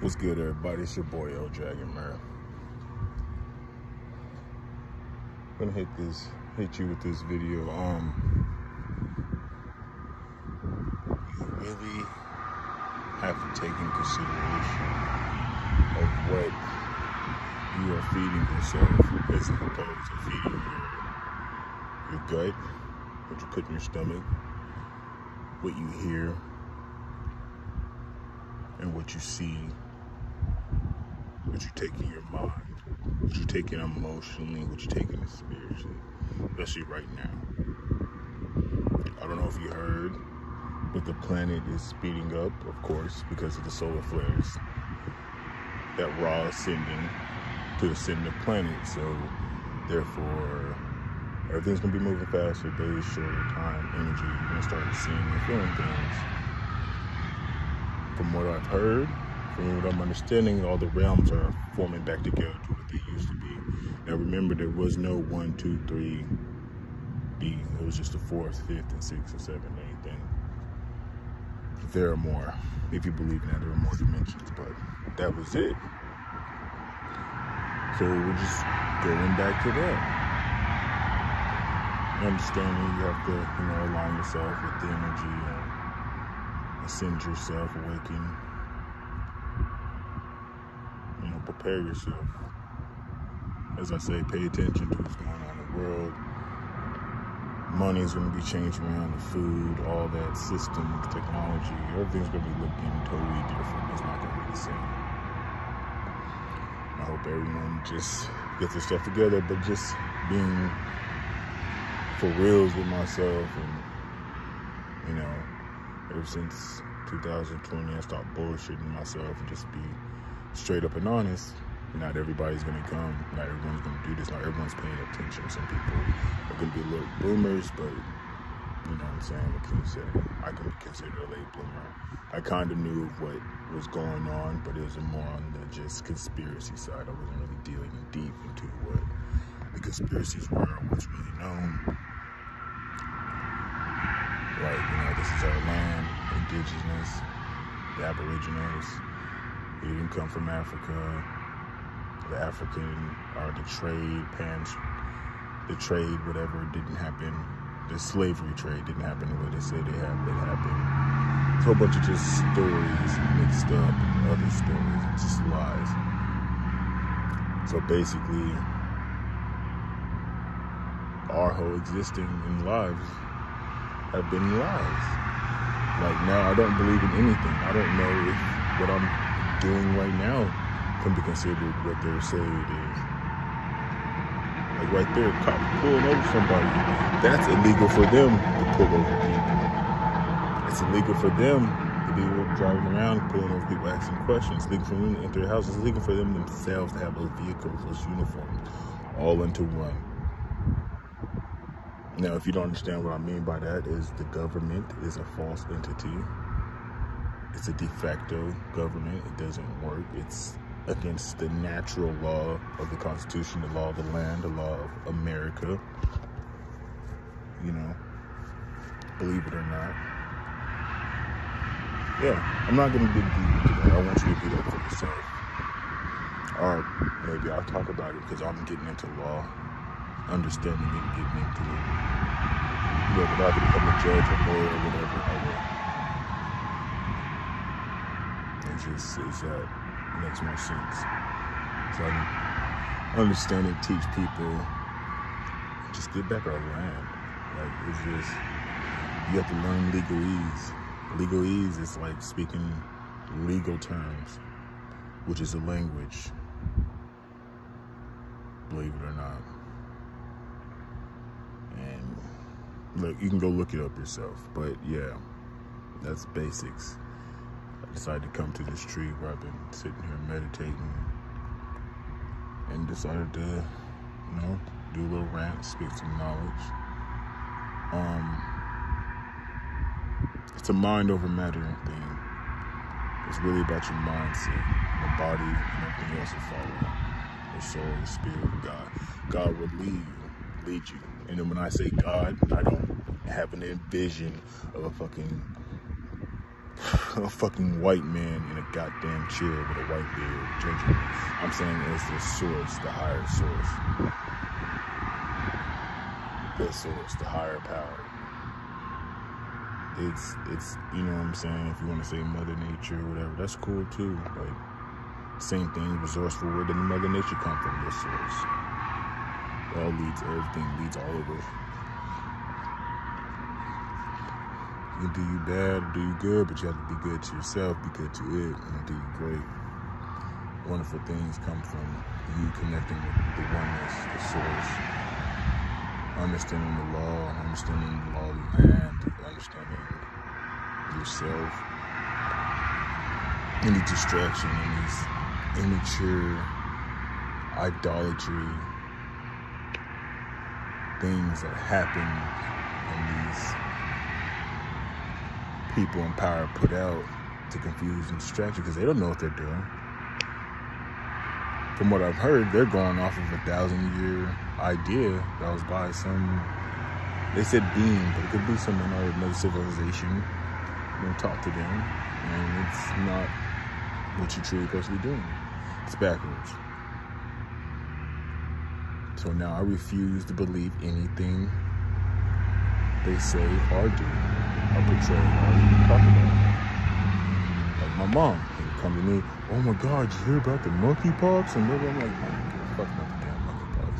What's good, everybody? It's your boy L Dragon, man. I'm gonna hit you with this video. You really have to take in consideration of what you are feeding yourself, as opposed to feeding your gut, what you put in your stomach, what you hear, and what you see, what you take in your mind, what you take in emotionally, what you take in spiritually, especially right now. I don't know if you heard, but the planet is speeding up, of course, because of the solar flares that Ra is sending to ascend the planet. So, therefore, everything's going to be moving faster, days shorter, time, energy. You're going to start seeing and feeling things. From what I've heard, from what I'm understanding, all the realms are forming back together to what they used to be. Now remember, there was no 1, 2, 3, B. It was just the 4th, 5th, and 6th, and 7th, and anything. There are more. If you believe in that, there are more dimensions, but that was it. So we're just going back to that. Understanding you have to, align yourself with the energy and ascend yourself, awaken. Prepare yourself. As I say, pay attention to what's going on in the world. Money is going to be changed around, the food, all that, systems, technology. Everything's going to be looking totally different. It's not going to be the same. I hope everyone just gets their stuff together, but just being for reals with myself. And, ever since 2020, I stopped bullshitting myself and just be straight up and honest. Not everybody's going to come. Not everyone's going to do this. Not everyone's paying attention. Some people are going to be little boomers, but you know what I'm saying? What can you say? I can be considered a late bloomer. I kind of knew what was going on, but it was more on the just conspiracy side. I wasn't really dealing deep into what the conspiracies were or what's really known. Like, this is our land, indigenous, the aboriginals. He didn't come from Africa. The African, or the trade, whatever, didn't happen. The slavery trade didn't happen the way they say it happened. It's a whole bunch of just stories mixed up and other stories, just lies. So basically, our whole existing in lives have been lies. Like, now I don't believe in anything. I don't know if what I'm doing right now can be considered what they're saying it is. Like right there, cop pulling over somebody. That's illegal for them to pull over people. It's illegal for them to be driving around, pulling over people, asking questions. It's illegal for them to enter their houses. It's illegal for them themselves to have those vehicles, those uniforms, all into one. Now, if you don't understand what I mean by that, is the government is a false entity. It's a de facto government. It doesn't work. It's against the natural law of the Constitution, the law of the land, the law of America. Believe it or not. Yeah, I'm not going to dig deep into that. I want you to do that for yourself. Or maybe I'll talk about it because I'm getting into law, understanding it, getting into it. If I could become a judge or lawyer or whatever, I will. That makes more sense. So I can understand and teach people, just get back our land. Like, it's just, you have to learn legalese. Legalese is like speaking legal terms, which is a language, believe it or not. And look, you can go look it up yourself, but yeah, that's basics. I decided to come to this tree where I've been sitting here meditating and decided to, do a little rant, speak some knowledge. It's a mind over matter thing. It's really about your mindset, the body, and everything else will follow. The soul, the spirit, God. God will lead you. And then when I say God, I don't have an envision of a fucking a fucking white man in a goddamn chair with a white beard judging me. I'm saying it's the source, the higher source. The source, the higher power. It's you know what I'm saying? If you want to say Mother Nature or whatever, that's cool too. But same thing, resourceful. Where did Mother Nature come from? The source. It all leads, everything leads all of us. You can do you bad or do you good, but you have to be good to yourself, be good to it, and it'll do you great. Wonderful things come from you connecting with the oneness, the source, understanding the law of the land, understanding yourself. Any distraction, any immature idolatry, things that happen in these people in power put out to confuse and distract you because they don't know what they're doing. From what I've heard, they're going off of a 1,000-year idea that was by some, they said being, but it could be some another civilization. You know, talk to them, and it's not what you're truly supposed to be doing. It's backwards. So now I refuse to believe anything they say or do, or portray, or even talk about. Like my mom, she would come to me, oh my God, did you hear about the monkeypox? And I'm like, I don't give a fuck about the damn monkeypox.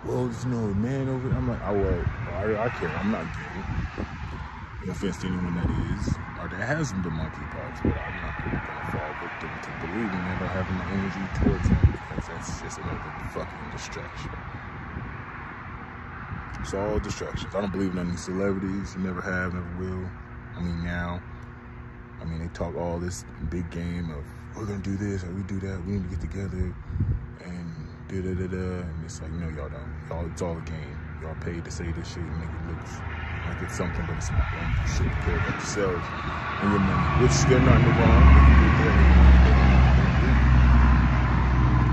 Well, there's no man over there. I'm like, I care, I'm not gay. No offense to anyone that is, or that has the monkeypox, but I'm not going to fall victim to believing that or having my energy towards that, because that's just another fucking distraction. It's all distractions. I don't believe in any celebrities. Never have, never will. I mean, now. I mean, they talk all this big game of, we're going to do this, or we do that, we need to get together, and da-da-da-da. And it's like, no, y'all don't. It's all a game. Y'all paid to say this shit and make it look like it's something, but it's not. You should care about yourselves and your money, which they're not in the wrong.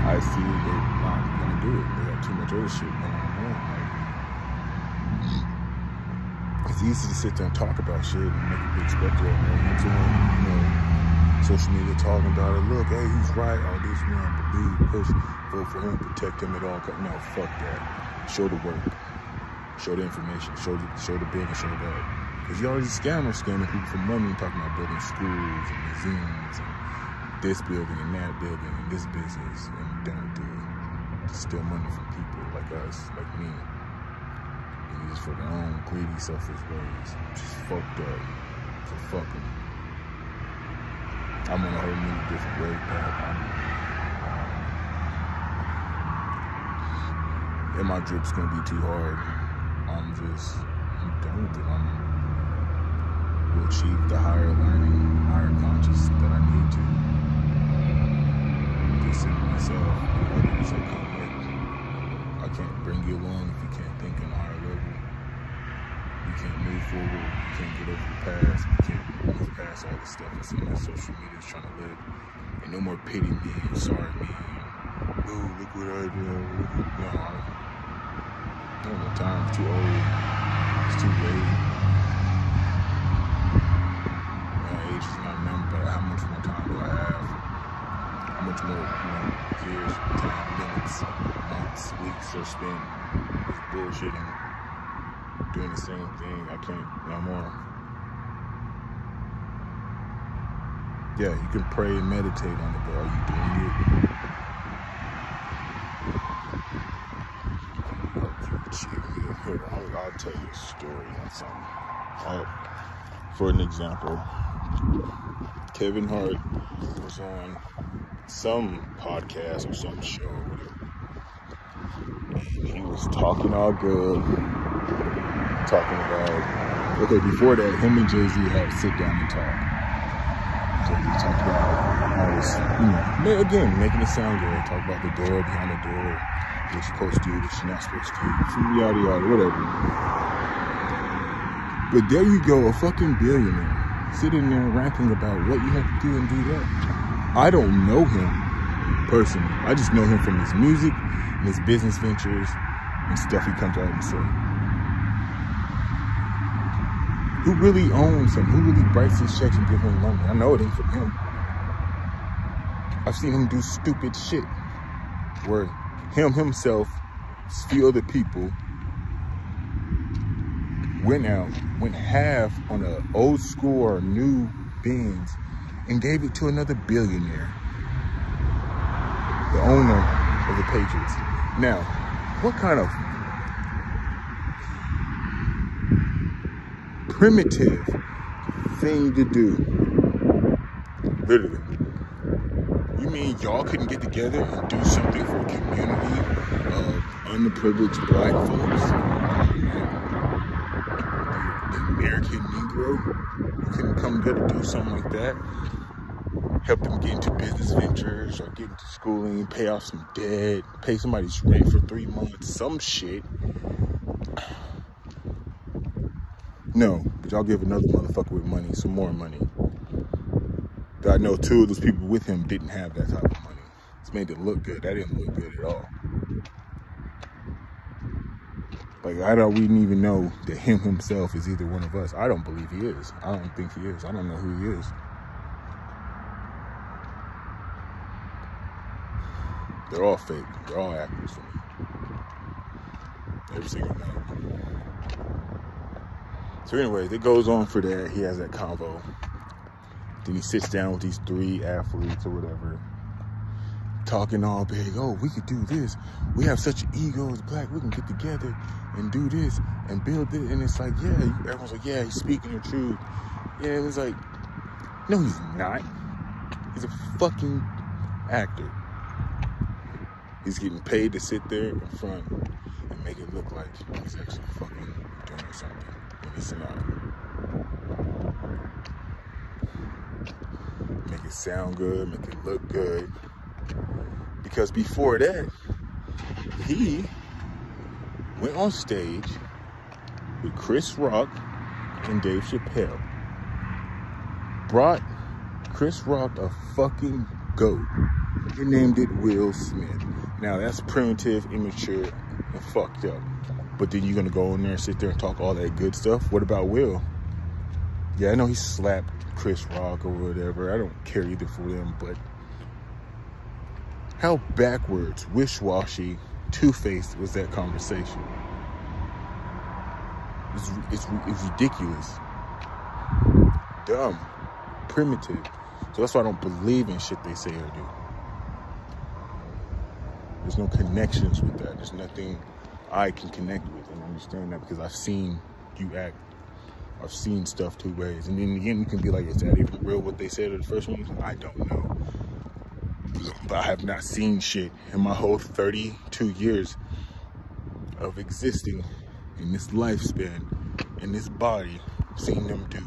I see they're not going to do it. They got too much other shit going on. It's easy to sit there and talk about shit and make a big spectacle. You know, social media talking about it. Look, hey, he's right. Oh, this man, believe, push, vote for him, protect him at all. No, fuck that. Show the work. Show the information. Show the building. Show that. Because you already scamming people for money, talking about building schools and museums and this building and that building and this business, and you don't do it. Steal money from people like us, like me. Just for their own greedy, selfish ways. Just fucked up. So fuck them. I'm on a whole new different way path. And my drip's gonna be too hard. I'm done with it. Will achieve the higher learning, higher conscious that I need to. Just in myself and others that come with. I can't bring you along if you can't think on a higher level. You can't move forward. You can't get over the past. You can't move past all the stuff that's in that social media is trying to live. And no more pity me and sorry me. Oh, look what I did. No, I don't have time. It's too old. It's too late. My age is not a number, but how much more time do I have? How much more, years, time, minutes, months, weeks are spent just bullshitting, doing the same thing? I can't no more. Yeah, you can pray and meditate on it, but are you doing it? I'll tell you a story on something. For an example, Kevin Hart was on some podcast or some show or whatever, and he was talking all good, talking about, okay, before that, him and Jay-Z had to sit down and talk. Jay-Z talked about how it's, again, making it sound good, talk about the door, behind the door, what you're supposed to do, what you're not supposed to do, yada yada, whatever. But there you go, a fucking billionaire sitting there ranting about what you have to do and do that. I don't know him personally. I just know him from his music and his business ventures and stuff he comes out and say. Who really owns him? Who really writes his checks and gives him money? I know it ain't from him. I've seen him do stupid shit where himself, a few other people went half on an old school or new Benz and gave it to another billionaire, the owner of the Patriots. Now, what kind of primitive thing to do? Literally. You mean y'all couldn't get together and do something for a community of underprivileged black folks? The American Negro? You couldn't come together to do something like that? Help them get into business ventures or get into schooling, pay off some debt, pay somebody's rent for 3 months, some shit. No, but y'all give another motherfucker with money some more money. I know 2 of those people with him didn't have that type of money. It's made it look good. That didn't look good at all. Like, I don't even know that him himself is either one of us. I don't believe he is. I don't think he is. I don't know who he is. They're all fake. They're all actors for me. Every single one. So anyways, it goes on for that. He has that convo. Then he sits down with these 3 athletes or whatever, talking all big. Oh, we could do this. We have such an ego as black. We can get together and do this and build it. And it's like, yeah. Everyone's like, yeah, he's speaking the truth. Yeah, it was like, no, he's not. He's a fucking actor. He's getting paid to sit there in front and make it look like he's actually fucking doing something when he's not. Make it sound good, make it look good. Because before that, he went on stage with Chris Rock and Dave Chappelle. Brought Chris Rock a fucking goat and named it Will Smith. Now that's primitive, immature, and fucked up. But then you're gonna go in there and sit there and talk all that good stuff? What about Will? Yeah, I know he slapped Chris Rock or whatever. I don't care either for them, but how backwards, wish-washy, two-faced was that conversation? It's ridiculous. Dumb. Primitive. So that's why I don't believe in shit they say or do. There's no connections with that. There's nothing I can connect with and understand that because I've seen you act. I've seen stuff 2 ways. And then again, you can be like, is that even real what they said in the first one? I don't know. But I have not seen shit in my whole 32 years of existing in this lifespan, in this body, seen them do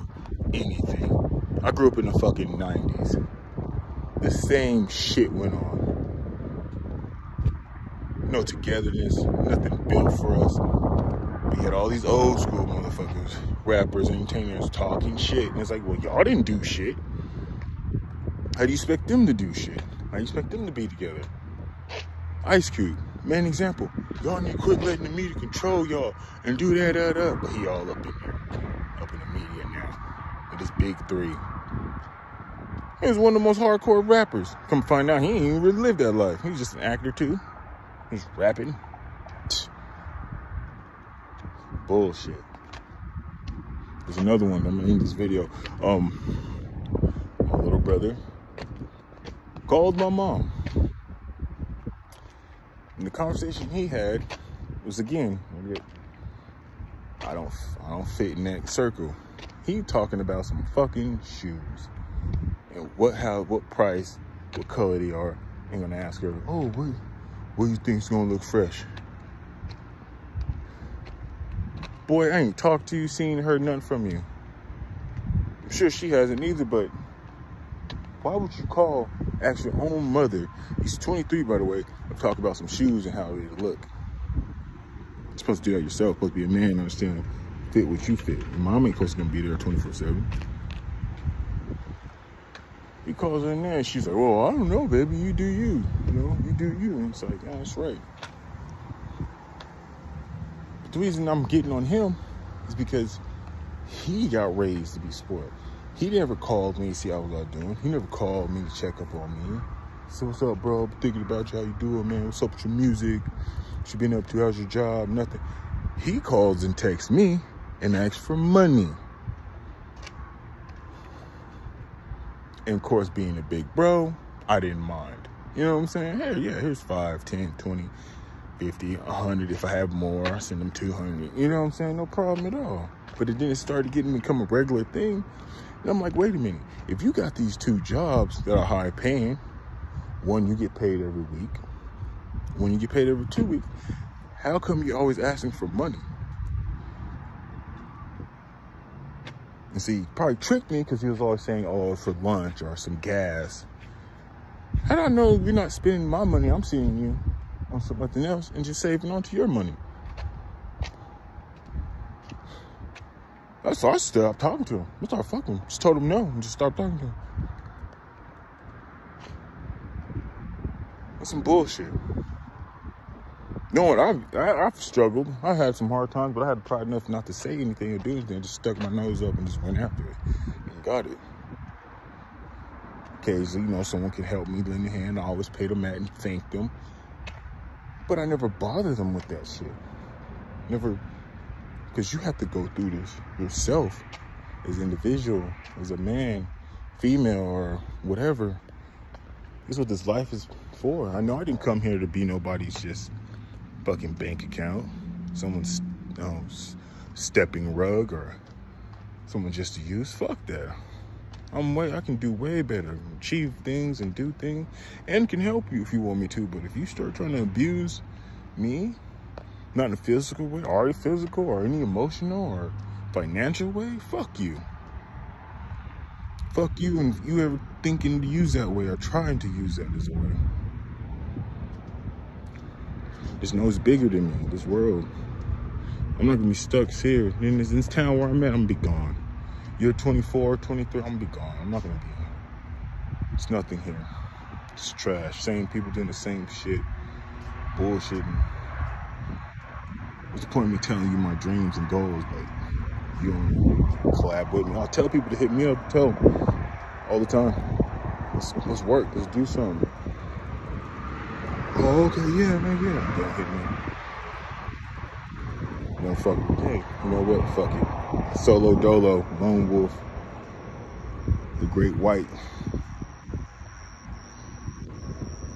anything. I grew up in the fucking 90s. The same shit went on. No togetherness, nothing built for us. We had all these old school motherfuckers, rappers, entertainers talking shit. And it's like, well, y'all didn't do shit. How do you expect them to do shit? How do you expect them to be together? Ice Cube, main example. Y'all need to quit letting the media control y'all and do that. But he all up in there, up in the media now, with his big 3. He was one of the most hardcore rappers. Come find out, he ain't even really lived that life. He was just an actor too. He's rapping. Bullshit. There's another one. I'm gonna end this video. My little brother called my mom. And the conversation he had was, again, I don't fit in that circle. He talking about some fucking shoes and what price, what color they are. I'm gonna ask her, oh, what do you think's gonna look fresh? Boy, I ain't talked to you, seen, heard nothing from you. I'm sure she hasn't either, but why would you ask your own mother, he's 23 by the way, to talk about some shoes and how they look? You're supposed to do that yourself. You're supposed to be a man, understand, fit what you fit. Your mom ain't supposed to be there 24/7. He calls her in there and she's like, well, I don't know, baby, you do you. You know, you do you. And it's like, yeah, that's right. But the reason I'm getting on him is because He got raised to be spoiled. He never called me to see how I was doing. He never called me to check up on me. So what's up, bro? I'm thinking about you. How you doing, man? What's up with your music? What you been up to? How's your job? Nothing. He calls and texts me and asks for money. And of course, being a big bro, I didn't mind. You know what I'm saying? Hey, yeah, here's 5, 10, 20, 50, 100. If I have more, I send them 200. You know what I'm saying? No problem at all. But then it started become a regular thing. And I'm like, wait a minute. If you got these 2 jobs that are high paying, one, you get paid every week. When you get paid every 2 weeks, how come you're always asking for money? And see, he probably tricked me because he was always saying, oh, for lunch or some gas. How do I know you're not spending my money? I'm seeing you on something else and just saving onto your money. So I stopped talking to him. I started fucking him. Just told him no and just stopped talking to him. That's some bullshit. You know what? I've struggled. I had some hard times, but I had pride enough not to say anything or do anything. Just stuck my nose up and just went after it and got it. Occasionally, you know, someone can help me, lend a hand. I always pay them at and thank them. But I never bother them with that shit. Never, because you have to go through this yourself as an individual, as a man, female, or whatever. This is what this life is for. I know I didn't come here to be nobody's just fucking bank account, someone's stepping rug, or someone just to use. Fuck that. I can do way better, achieve things and do things, and can help you if you want me to. But if you start trying to abuse me, not in a physical way, or physical, or any emotional or financial way, fuck you. Fuck you, and if you ever thinking to use that way or trying to use that as a way. Just know it's bigger than me, this world. I'm not gonna be stuck here. In this town where I'm at, I'm gonna be gone. You're 24, 23, I'm gonna be gone. I'm not gonna be here. It's nothing here. It's trash. Same people doing the same shit. Bullshitting. What's the point of me telling you my dreams and goals, but you don't collab with me? I'll tell people to hit me up, tell them all the time. Let's work, let's do something. Oh, okay, yeah, man, yeah. Don't hit me. No, fuck it. Hey, you know what? Fuck it. Solo dolo, lone wolf, the great white.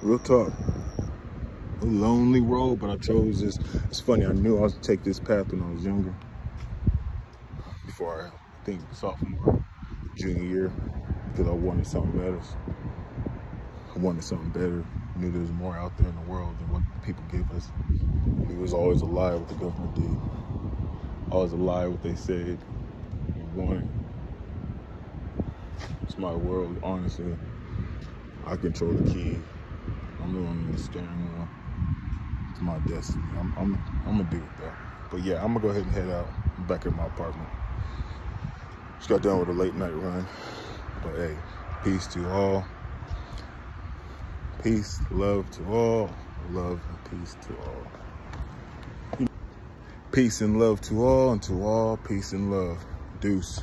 Real talk. A lonely road, but I chose this. It's funny, I knew I was to take this path when I was younger. Before I think sophomore, junior year, because I wanted something better. I wanted something better. I knew there was more out there in the world than what people gave us. It was always a lie what the government did. Always a lie what they said and wanted. It's my world, honestly. I control the key. I'm the one in the steering wheel. It's my destiny. I'm gonna deal with that. But yeah, I'm gonna go ahead and head out. I'm back at my apartment. Just got done with a late night run. But hey, peace to all. Peace, love to all. Love and peace to all. Peace and love to all, and to all, peace and love. Deuce.